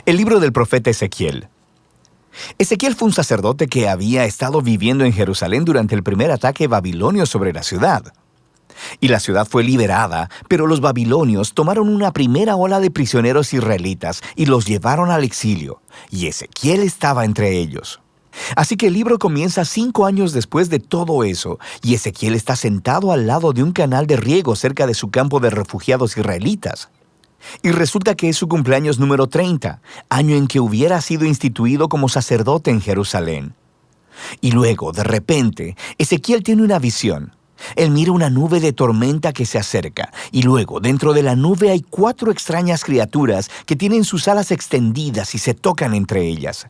El libro del profeta Ezequiel. Ezequiel fue un sacerdote que había estado viviendo en Jerusalén durante el primer ataque babilonio sobre la ciudad. Y la ciudad fue liberada, pero los babilonios tomaron una primera ola de prisioneros israelitas y los llevaron al exilio, y Ezequiel estaba entre ellos. Así que el libro comienza 5 años después de todo eso, y Ezequiel está sentado al lado de un canal de riego cerca de su campo de refugiados israelitas. Y resulta que es su cumpleaños número 30, año en que hubiera sido instituido como sacerdote en Jerusalén. Y luego, de repente, Ezequiel tiene una visión. Él mira una nube de tormenta que se acerca, y luego, dentro de la nube hay 4 extrañas criaturas que tienen sus alas extendidas y se tocan entre ellas.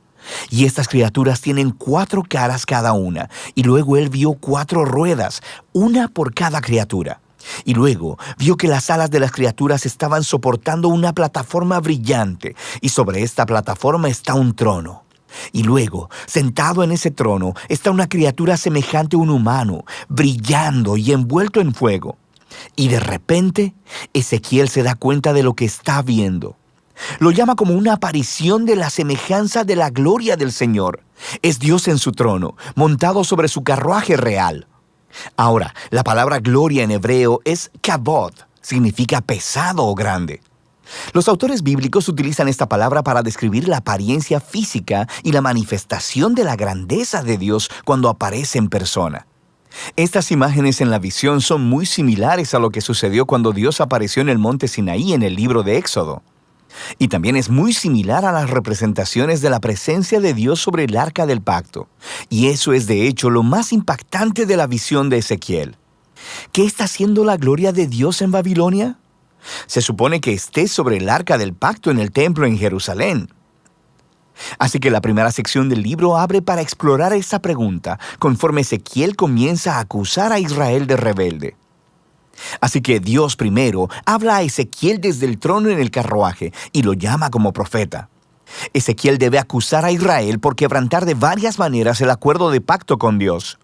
Y estas criaturas tienen 4 caras cada una, y luego él vio 4 ruedas, una por cada criatura. Y luego vio que las alas de las criaturas estaban soportando una plataforma brillante, y sobre esta plataforma está un trono. Y luego, sentado en ese trono, está una criatura semejante a un humano, brillando y envuelto en fuego. Y de repente, Ezequiel se da cuenta de lo que está viendo. Lo llama como una aparición de la semejanza de la gloria del Señor. Es Dios en su trono, montado sobre su carruaje real. Ahora, la palabra gloria en hebreo es kabod, significa pesado o grande. Los autores bíblicos utilizan esta palabra para describir la apariencia física y la manifestación de la grandeza de Dios cuando aparece en persona. Estas imágenes en la visión son muy similares a lo que sucedió cuando Dios apareció en el monte Sinaí en el libro de Éxodo. Y también es muy similar a las representaciones de la presencia de Dios sobre el arca del pacto. Y eso es de hecho lo más impactante de la visión de Ezequiel. ¿Qué está haciendo la gloria de Dios en Babilonia? Se supone que esté sobre el arca del pacto en el templo en Jerusalén. Así que la primera sección del libro abre para explorar esa pregunta, conforme Ezequiel comienza a acusar a Israel de rebelde. Así que Dios primero habla a Ezequiel desde el trono en el carruaje y lo llama como profeta. Ezequiel debe acusar a Israel por quebrantar de varias maneras el acuerdo de pacto con Dios.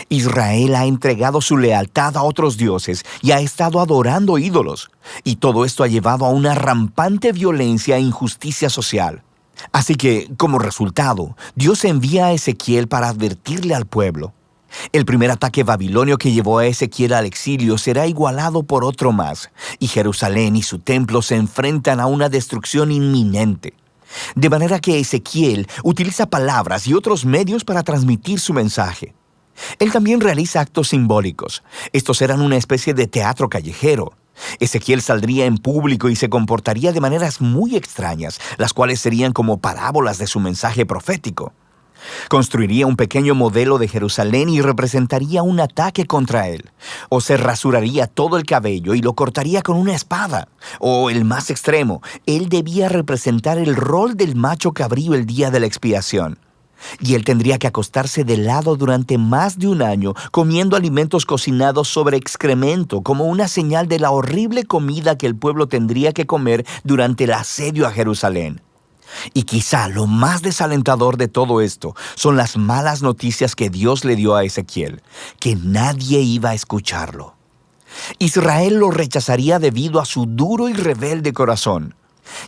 Israel ha entregado su lealtad a otros dioses y ha estado adorando ídolos. Y todo esto ha llevado a una rampante violencia e injusticia social. Así que, como resultado, Dios envía a Ezequiel para advertirle al pueblo. El primer ataque babilonio que llevó a Ezequiel al exilio será igualado por otro más, y Jerusalén y su templo se enfrentan a una destrucción inminente. De manera que Ezequiel utiliza palabras y otros medios para transmitir su mensaje. Él también realiza actos simbólicos. Estos eran una especie de teatro callejero. Ezequiel saldría en público y se comportaría de maneras muy extrañas, las cuales serían como parábolas de su mensaje profético. Construiría un pequeño modelo de Jerusalén y representaría un ataque contra él. O se rasuraría todo el cabello y lo cortaría con una espada. O, el más extremo, él debía representar el rol del macho cabrío el día de la expiación. Y él tendría que acostarse de lado durante más de un año, comiendo alimentos cocinados sobre excremento, como una señal de la horrible comida que el pueblo tendría que comer durante el asedio a Jerusalén. Y quizá lo más desalentador de todo esto son las malas noticias que Dios le dio a Ezequiel, que nadie iba a escucharlo. Israel lo rechazaría debido a su duro y rebelde corazón.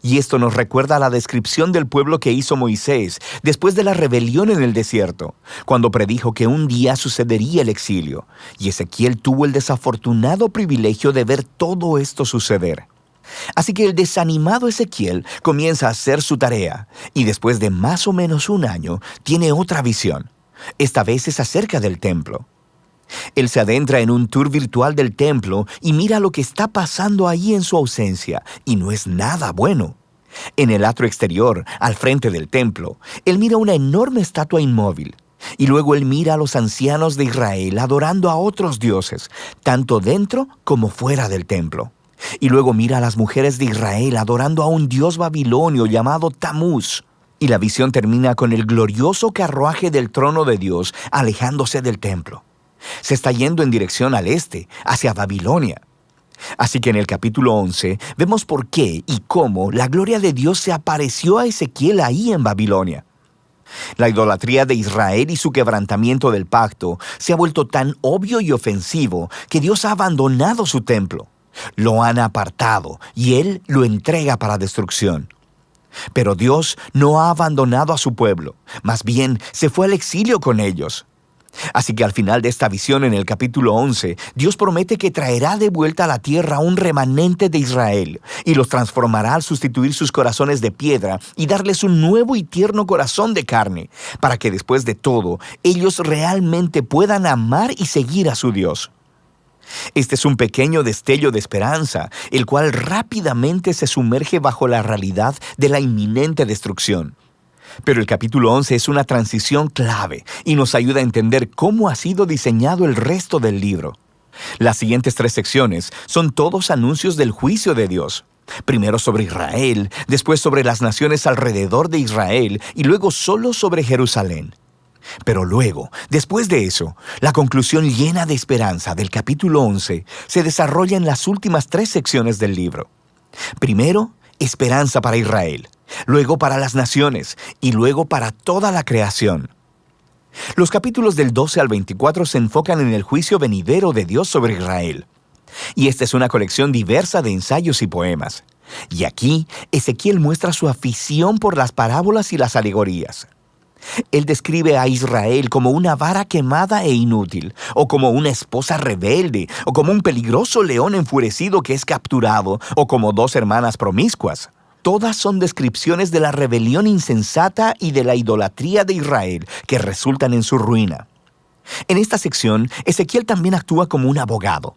Y esto nos recuerda a la descripción del pueblo que hizo Moisés después de la rebelión en el desierto, cuando predijo que un día sucedería el exilio, y Ezequiel tuvo el desafortunado privilegio de ver todo esto suceder. Así que el desanimado Ezequiel comienza a hacer su tarea, y después de más o menos un año, tiene otra visión. Esta vez es acerca del templo. Él se adentra en un tour virtual del templo y mira lo que está pasando ahí en su ausencia, y no es nada bueno. En el atrio exterior, al frente del templo, él mira una enorme estatua inmóvil. Y luego él mira a los ancianos de Israel adorando a otros dioses, tanto dentro como fuera del templo. Y luego mira a las mujeres de Israel adorando a un dios babilonio llamado Tamuz. Y la visión termina con el glorioso carruaje del trono de Dios alejándose del templo. Se está yendo en dirección al este, hacia Babilonia. Así que en el capítulo 11 vemos por qué y cómo la gloria de Dios se apareció a Ezequiel ahí en Babilonia. La idolatría de Israel y su quebrantamiento del pacto se ha vuelto tan obvio y ofensivo que Dios ha abandonado su templo. Lo han apartado y Él lo entrega para destrucción. Pero Dios no ha abandonado a su pueblo, más bien se fue al exilio con ellos. Así que al final de esta visión en el capítulo 11, Dios promete que traerá de vuelta a la tierra un remanente de Israel y los transformará al sustituir sus corazones de piedra y darles un nuevo y tierno corazón de carne, para que después de todo ellos realmente puedan amar y seguir a su Dios. Este es un pequeño destello de esperanza, el cual rápidamente se sumerge bajo la realidad de la inminente destrucción. Pero el capítulo 11 es una transición clave y nos ayuda a entender cómo ha sido diseñado el resto del libro. Las siguientes 3 secciones son todos anuncios del juicio de Dios. Primero sobre Israel, después sobre las naciones alrededor de Israel y luego solo sobre Jerusalén. Pero luego, después de eso, la conclusión llena de esperanza del capítulo 11 se desarrolla en las últimas 3 secciones del libro. Primero, esperanza para Israel, luego para las naciones y luego para toda la creación. Los capítulos del 12 al 24 se enfocan en el juicio venidero de Dios sobre Israel. Y esta es una colección diversa de ensayos y poemas. Y aquí, Ezequiel muestra su afición por las parábolas y las alegorías. Él describe a Israel como una vara quemada e inútil, o como una esposa rebelde, o como un peligroso león enfurecido que es capturado, o como 2 hermanas promiscuas. Todas son descripciones de la rebelión insensata y de la idolatría de Israel que resultan en su ruina. En esta sección, Ezequiel también actúa como un abogado.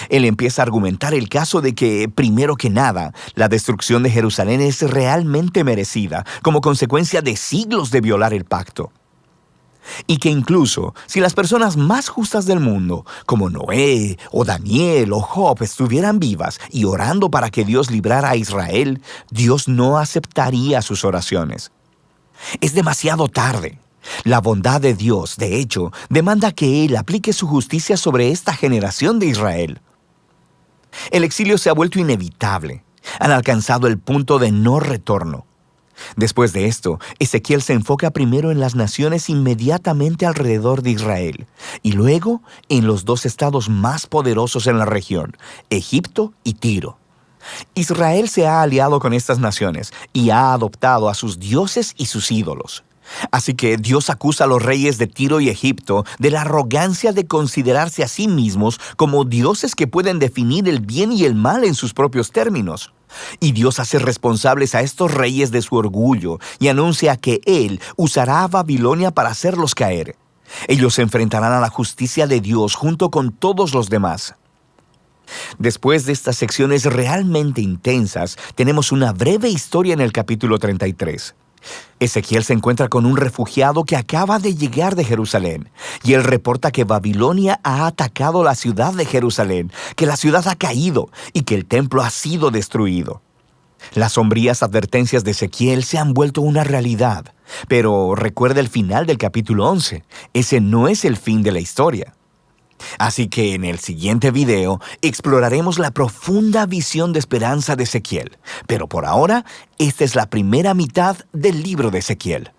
Él empieza a argumentar el caso de que, primero que nada, la destrucción de Jerusalén es realmente merecida como consecuencia de siglos de violar el pacto. Y que incluso si las personas más justas del mundo, como Noé, o Daniel, o Job, estuvieran vivas y orando para que Dios librara a Israel, Dios no aceptaría sus oraciones. Es demasiado tarde. La bondad de Dios, de hecho, demanda que Él aplique su justicia sobre esta generación de Israel. El exilio se ha vuelto inevitable. Han alcanzado el punto de no retorno. Después de esto, Ezequiel se enfoca primero en las naciones inmediatamente alrededor de Israel y luego en los 2 estados más poderosos en la región, Egipto y Tiro. Israel se ha aliado con estas naciones y ha adoptado a sus dioses y sus ídolos. Así que Dios acusa a los reyes de Tiro y Egipto de la arrogancia de considerarse a sí mismos como dioses que pueden definir el bien y el mal en sus propios términos. Y Dios hace responsables a estos reyes de su orgullo y anuncia que Él usará a Babilonia para hacerlos caer. Ellos se enfrentarán a la justicia de Dios junto con todos los demás. Después de estas secciones realmente intensas, tenemos una breve historia en el capítulo 33. Ezequiel se encuentra con un refugiado que acaba de llegar de Jerusalén, y él reporta que Babilonia ha atacado la ciudad de Jerusalén, que la ciudad ha caído y que el templo ha sido destruido. Las sombrías advertencias de Ezequiel se han vuelto una realidad, pero recuerda el final del capítulo 11. Ese no es el fin de la historia. Así que en el siguiente video exploraremos la profunda visión de esperanza de Ezequiel. Pero por ahora, esta es la primera mitad del libro de Ezequiel.